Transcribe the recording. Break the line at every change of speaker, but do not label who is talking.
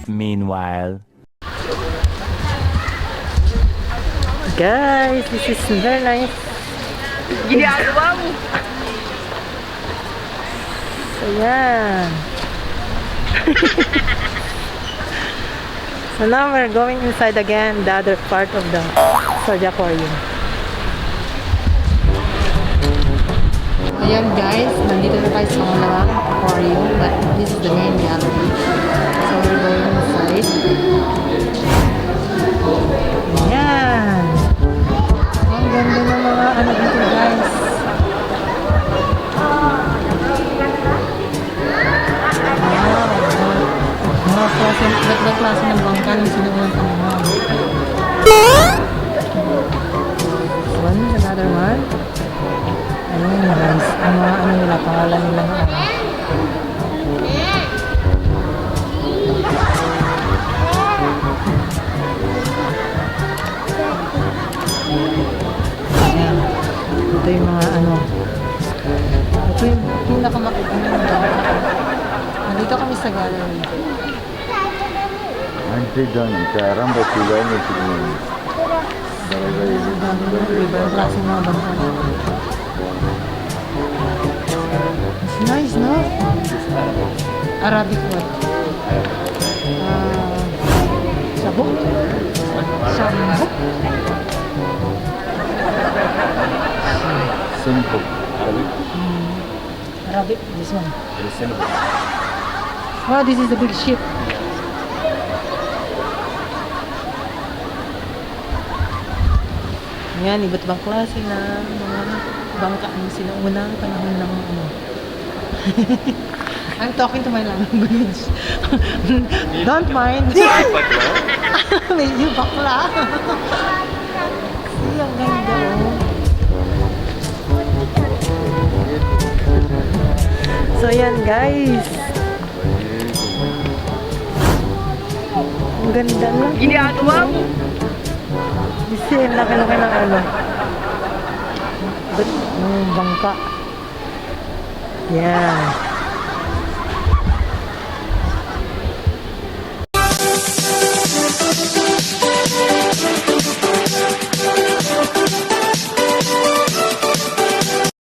Meanwhile.
Guys, this is very nice.
Ginagawa mo.
So, yan. So now we're going inside again, the other part of the Soja Aquarium. Ayan guys, nandito na tayo sa mga aquarium, but this is the main gallery. So we're going inside. Ayan. Ang ganda ng mga ano dito guys. Mga klase ng bangka ng sinuunang panahon. One, another one. Ayun guys, ang mga ano nila, pangalan nila ng ano. Ayan. Ito yung mga ano. Ito yung pinakamakita ng bangka. Nandito kami sa gallery.
Antidan, caramba, tulad ng tignan.
Ibang klase mga bangka. It's nice, no? Arabic what? Sabuk? Sabuk?
Simple.
Arabic, this one.
Very simple.
Oh, this is the big ship. Yan, iba't ibang klase na mga bangka ng sinuunang panahon ng ano. I'm talking to my language. Don't mind. Medyo bakla. See, ang ganda oh. So yan guys. Ang ganda lang.
Ginagawa mo.
Kasi ang laki-laki ng ano. Ba't ng bangka. Yan.